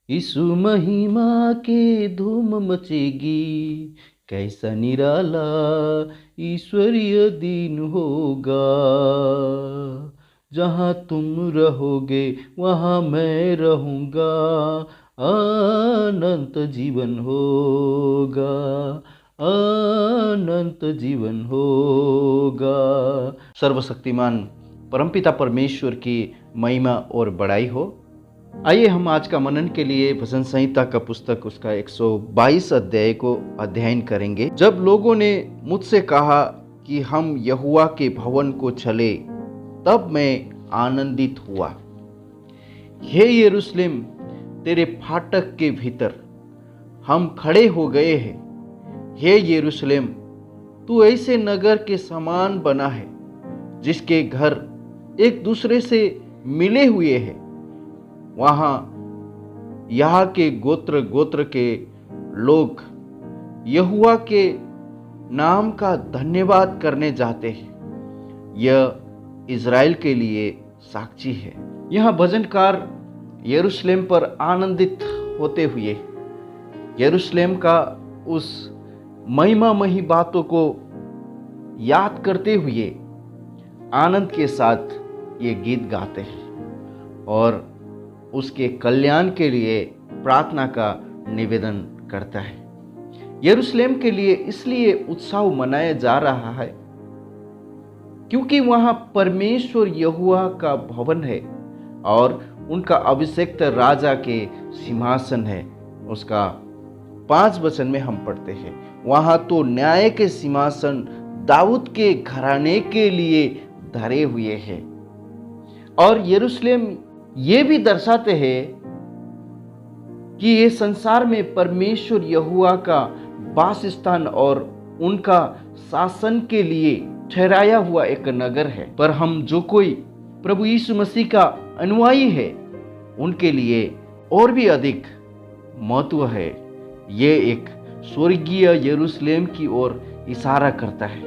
यीशु महिमा के धूम मचेगी, कैसा निराला ईश्वरीय दिन होगा। जहाँ तुम रहोगे वहाँ मैं रहूँगा, अनंत जीवन होगा, अनंत जीवन होगा। सर्वशक्तिमान परमपिता परमेश्वर की महिमा और बड़ाई हो। आइए हम आज का मनन के लिए भजन संहिता का पुस्तक उसका 122 अध्याय को अध्ययन करेंगे। जब लोगों ने मुझसे कहा कि हम यहोवा के भवन को चले, तब मैं आनंदित हुआ। हे यरूशलेम, तेरे फाटक के भीतर हम खड़े हो गए हैं। हे यरूशलेम, तू ऐसे नगर के समान बना है जिसके घर एक दूसरे से मिले हुए हैं। वहाँ यहाँ के गोत्र गोत्र के लोग यहोवा के नाम का धन्यवाद करने जाते हैं। यह इज़राइल के लिए साक्षी है। यह भजनकार यरूशलेम पर आनंदित होते हुए यरूशलेम का उस महिमामयी बातों को याद करते हुए आनंद के साथ ये गीत गाते हैं और उसके कल्याण के लिए प्रार्थना का निवेदन करता है। यरूशलेम के लिए इसलिए उत्सव मनाया जा रहा है क्योंकि वहाँ परमेश्वर यहोवा का भवन है और उनका अभिषिक्त राजा के सिंहासन है। उसका 5 वचन में हम पढ़ते हैं, वहाँ तो न्याय के सिंहासन दाऊद के घराने के लिए धरे हुए हैं। और यरूशलेम ये भी दर्शाते हैं कि ये संसार में परमेश्वर यहोवा का वासस्थान और उनका शासन के लिए ठहराया हुआ एक नगर है। पर हम जो कोई प्रभु यीशु मसीह का अनुयायी है, उनके लिए और भी अधिक महत्व है। ये एक स्वर्गीय यरूशलेम की ओर इशारा करता है।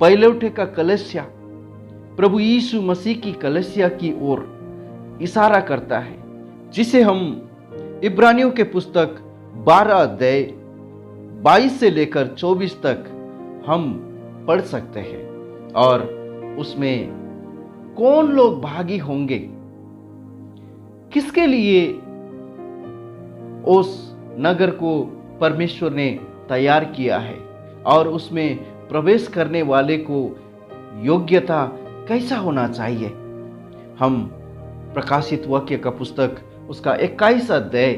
पहलौठे का कलशया प्रभु यीशु मसीह की कलशया की ओर इशारा करता है, जिसे हम इब्रानियों के पुस्तक 12 अध्याय 22 से लेकर 24 तक हम पढ़ सकते हैं। और उसमें कौन लोग भागी होंगे, किसके लिए उस नगर को परमेश्वर ने तैयार किया है और उसमें प्रवेश करने वाले को योग्यता कैसा होना चाहिए। हम प्रकाशित वाक्य का पुस्तक उसका 21 अध्याय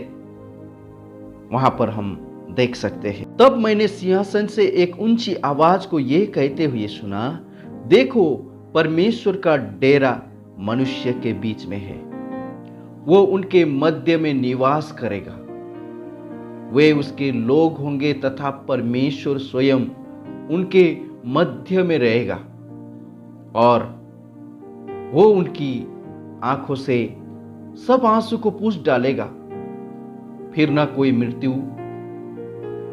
वहां पर हम देख सकते हैं। तब मैंने सिंहासन से एक ऊंची आवाज को यह कहते हुए सुना, देखो परमेश्वर का डेरा मनुष्य के बीच में है, वो उनके मध्य में निवास करेगा। वे उसके लोग होंगे तथा परमेश्वर स्वयं उनके मध्य में रहेगा और वो उनकी आंखों से सब आंसू को पूछ डालेगा। फिर न कोई मृत्यु,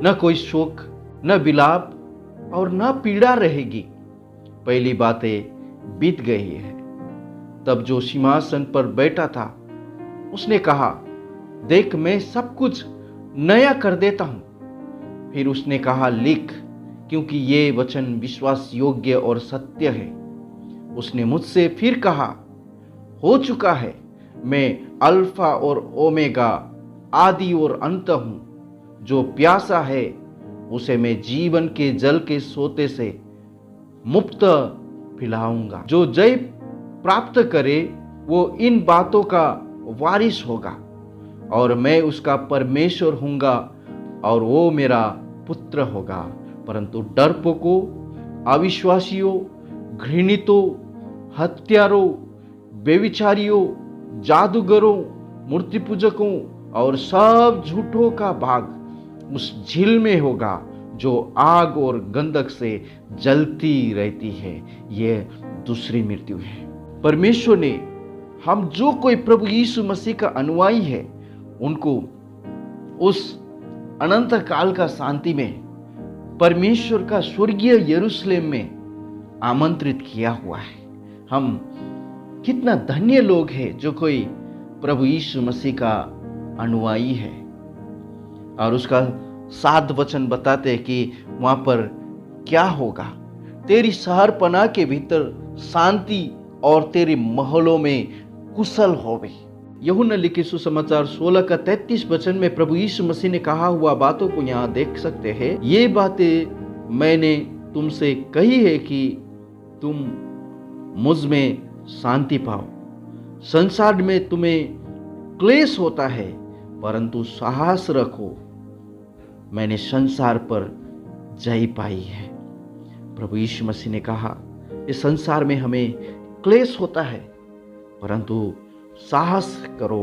न कोई शोक, न विलाप और न पीड़ा रहेगी। पहली बातें बीत गई है। तब जो सिंहासन पर बैठा था उसने कहा, देख मैं सब कुछ नया कर देता हूं। फिर उसने कहा, लिख, क्योंकि ये वचन विश्वास योग्य और सत्य है। उसने मुझसे फिर कहा, हो चुका है, मैं अल्फा और ओमेगा, आदि और अंत हूं। जो प्यासा है उसे मैं जीवन के जल के सोते से मुफ्त पिलाऊंगा। जो जय प्राप्त करे वो इन बातों का वारिस होगा और मैं उसका परमेश्वर हूंगा और वो मेरा पुत्र होगा। परंतु डरपोकों, अविश्वासियों, घृणितों, हत्यारों, बेविचारियों, जादूगरों, मूर्ति पूजकों और सब झूठों का भाग उस झील में होगा जो आग और गंधक से जलती रहती है। यह दूसरी मृत्यु है। परमेश्वर ने हम जो कोई प्रभु यीशु मसीह का अनुयायी है उनको उस अनंत काल का शांति में परमेश्वर का स्वर्गीय यरूशलेम में आमंत्रित किया हुआ है। हम कितना धन्य लोग हैं जो कोई प्रभु यीशु मसीह का अनुयायी है। और उसका 7 वचन बताते हैं कि वहां पर क्या होगा। तेरी शहरपनाह के भीतर शांति और तेरे महलों में कुशल होवे। यूहन्ना लिखे सुसमाचार 16 का 33 वचन में प्रभु यीशु मसीह ने कहा हुआ बातों को यहाँ देख सकते हैं। ये बातें मैंने तुमसे कही है कि तुम मुझ में शांति पाओ। संसार में तुम्हें क्लेश होता है, परंतु साहस रखो, मैंने संसार पर जय पाई है। प्रभु यीशु मसीह ने कहा इस संसार में हमें क्लेश होता है, परंतु साहस करो,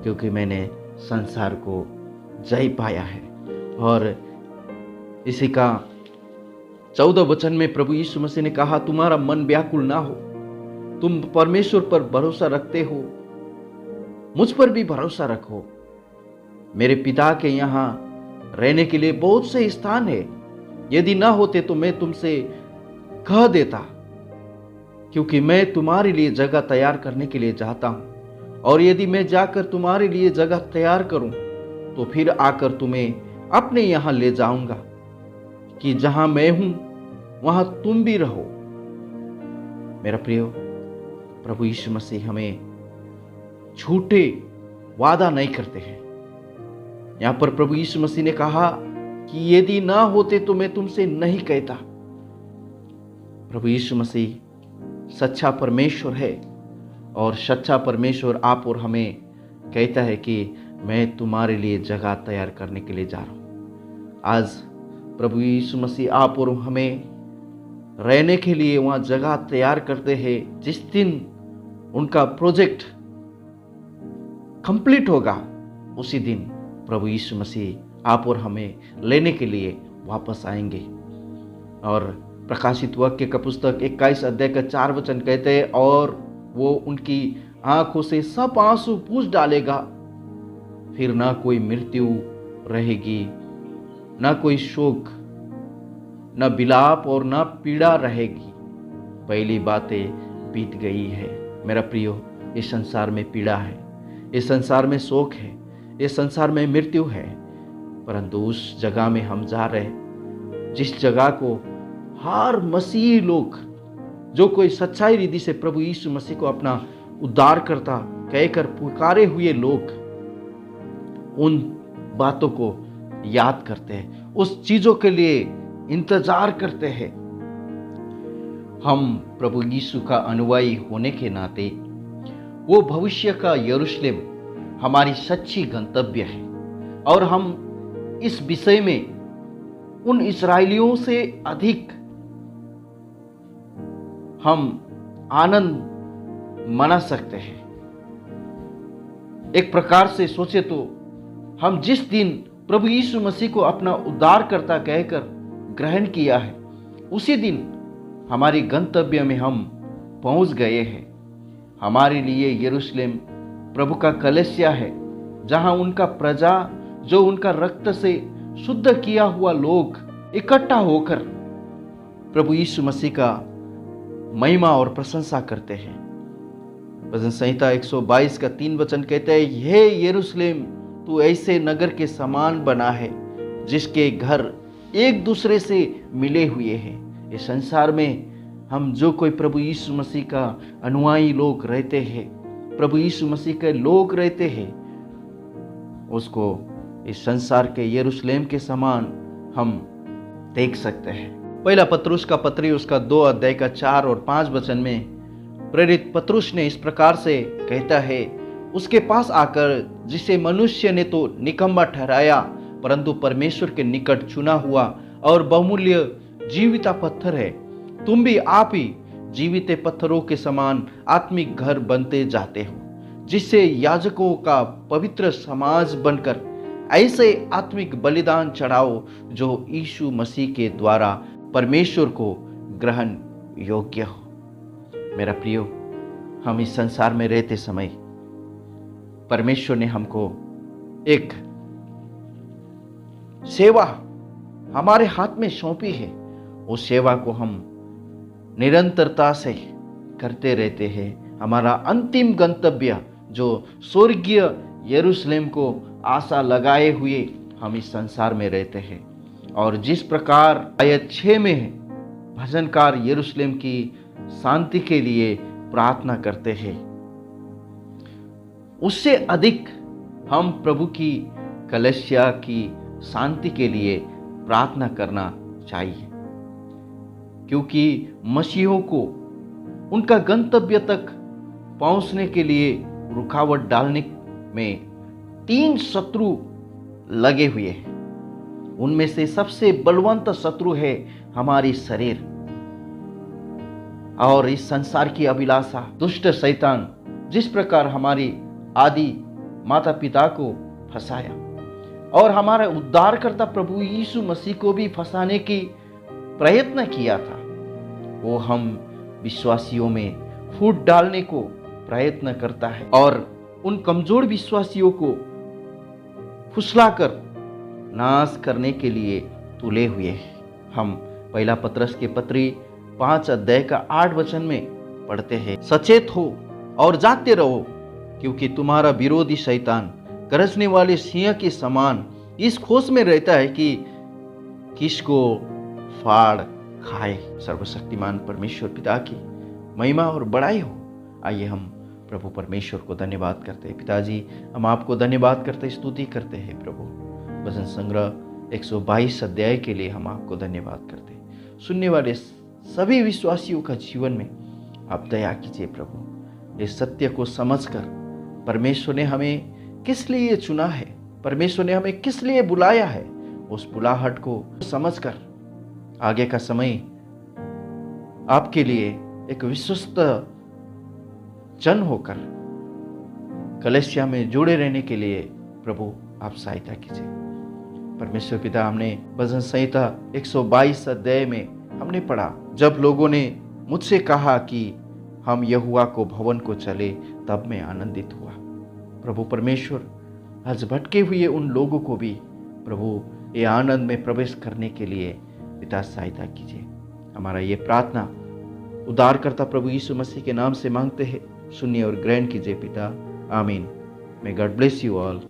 क्योंकि मैंने संसार को जय पाया है। और इसी का 14 वचन में प्रभु यीशु मसीह ने कहा तुम्हारा मन व्याकुल ना हो, तुम परमेश्वर पर भरोसा रखते हो, मुझ पर भी भरोसा रखो। मेरे पिता के यहाँ रहने के लिए बहुत से स्थान है, यदि ना होते तो मैं तुमसे कह देता, क्योंकि मैं तुम्हारे लिए जगह तैयार करने के लिए जाता हूं। और यदि मैं जाकर तुम्हारे लिए जगह तैयार करूं तो फिर आकर तुम्हें अपने यहां ले जाऊंगा, कि जहां मैं हूं वहां तुम भी रहो। मेरा प्रियो, प्रभु यीशु मसीह हमें झूठे वादा नहीं करते हैं। यहां पर प्रभु यीशु मसीह ने कहा कि यदि ना होते तो मैं तुमसे नहीं कहता। प्रभु यीशु मसीह सच्चा परमेश्वर है, और सच्चा परमेश्वर आप और हमें कहता है कि मैं तुम्हारे लिए जगह तैयार करने के लिए जा रहा हूं। आज प्रभु यीशु मसीह आप और हमें रहने के लिए वहां जगह तैयार करते हैं। जिस दिन उनका प्रोजेक्ट कंप्लीट होगा, उसी दिन प्रभु यीशु मसीह आप और हमें लेने के लिए वापस आएंगे। और प्रकाशित वाक्य का पुस्तक 21 अध्याय का 4 वचन कहते हैं, और वो उनकी आंखों से सब आंसू पूछ डालेगा, फिर ना कोई मृत्यु रहेगी, ना कोई शोक, ना विलाप और ना पीड़ा रहेगी, पहली बातें बीत गई है। मेरा प्रियो, इस संसार में पीड़ा है, इस संसार में शोक है, इस संसार में मृत्यु है, परंतु उस जगह में हम जा रहे, जिस जगह को हर मसीही लोग, जो कोई सच्चाई रीति से प्रभु यीशु मसीह को अपना उद्धारकर्ता कहकर पुकारे हुए लोग उन बातों को याद करते हैं, उस चीजों के लिए इंतजार करते हैं। हम प्रभु यीशु का अनुयायी होने के नाते वो भविष्य का यरूशलेम हमारी सच्ची गंतव्य है, और हम इस विषय में उन इस्राएलियों से अधिक हम आनंद मना सकते हैं। एक प्रकार से सोचे तो हम जिस दिन प्रभु यीशु मसीह को अपना उद्धारकर्ता कहकर ग्रहण किया है, उसी दिन हमारी गंतव्य में हम पहुंच गए हैं। हमारे लिए यरूशलेम प्रभु का कलीसिया है, जहां उनका प्रजा, जो उनका रक्त से शुद्ध किया हुआ लोग इकट्ठा होकर प्रभु यीशु मसीह का महिमा और प्रशंसा करते हैं। भजन संहिता 122 का 3 वचन कहते हैं, हे यरूशलेम, तू ऐसे नगर के समान बना है जिसके घर एक दूसरे से मिले हुए हैं। इस संसार में हम जो कोई प्रभु यीशु मसीह का अनुयायी लोग रहते हैं, प्रभु यीशु मसीह के लोग रहते हैं, उसको इस संसार के यरूशलेम के समान हम देख सकते हैं। पहला पत्रुस का पत्री उसका 2 अध्याय का 4 और 5 वचन में प्रेरित पत्रुस ने इस प्रकार से कहता है, उसके पास आकर जिसे मनुष्य ने तो निकम्मा ठहराया, परंतु परमेश्वर के निकट चुना हुआ और बहुमूल्य जीविता पत्थर है, तुम भी आप ही जीवित पत्थरों के समान आत्मिक घर बनते जाते हो, जिससे याजकों का पवित्र समाज बनकर ऐसे आत्मिक बलिदान चढ़ाओ जो यीशु मसीह के द्वारा परमेश्वर को ग्रहण योग्य हो। मेरा प्रियो, हम इस संसार में रहते समय परमेश्वर ने हमको एक सेवा हमारे हाथ में सौंपी है। उस सेवा को हम निरंतरता से करते रहते हैं। हमारा अंतिम गंतव्य जो स्वर्गीय यरूशलेम को आशा लगाए हुए हम इस संसार में रहते हैं। और जिस प्रकार आयत 6 में है, भजनकार यरूशलेम की शांति के लिए प्रार्थना करते हैं, उससे अधिक हम प्रभु की कलीसिया की शांति के लिए प्रार्थना करना चाहिए। क्योंकि मसीहों को उनका गंतव्य तक पहुंचने के लिए रुकावट डालने में 3 शत्रु लगे हुए हैं। उनमें से सबसे बलवंत शत्रु है हमारी शरीर और इस संसार की अभिलाषा। दुष्ट शैतान जिस प्रकार हमारी आदि माता पिता को फंसाया और हमारा उद्धारकर्ता प्रभु यीशु मसीह को भी फंसाने की प्रयत्न किया था, वो हम विश्वासियों में फूट डालने को प्रयत्न करता है और उन कमजोर विश्वासियों को फुसलाकर नाश करने के लिए तुले हुए हैं। हम पहला पत्रस के पत्री 5 अध्याय का 8 वचन में पढ़ते हैं, सचेत हो और जागते रहो, क्योंकि तुम्हारा विरोधी शैतान गरजने वाले सिंह के समान इस खोज में रहता है कि किसको फाड़ खाए। सर्वशक्तिमान परमेश्वर पिता की महिमा और बड़ाई हो। आइए हम प्रभु परमेश्वर को धन्यवाद करते हैं। पिताजी, हम आपको धन्यवाद करते, स्तुति करते हैं प्रभु। भजन संग्रह 122 अध्याय के लिए हम आपको धन्यवाद करते हैं। सुनने वाले सभी विश्वासियों का जीवन में आप दया कीजिए प्रभु। इस सत्य को समझकर परमेश्वर ने हमें किस लिए चुना है, परमेश्वर ने हमें किस लिए बुलाया है, उस बुलाहट को समझकर आगे का समय आपके लिए एक विश्वस्त जन होकर कलीसिया में जुड़े रहने के लिए प्रभु आप सहायता कीजिए। परमेश्वर पिता, हमने भजन संहिता 122 अध्याय में हमने पढ़ा, जब लोगों ने मुझसे कहा कि हम यहोवा को भवन को चले, तब मैं आनंदित हुआ। प्रभु परमेश्वर, आज भटके हुए उन लोगों को भी प्रभु ये आनंद में प्रवेश करने के लिए पिता सहायता कीजिए। हमारा ये प्रार्थना उद्धारकर्ता प्रभु यीशु मसीह के नाम से मांगते हैं, सुनिए और ग्रहण कीजिए पिता। आमीन। May God bless you all.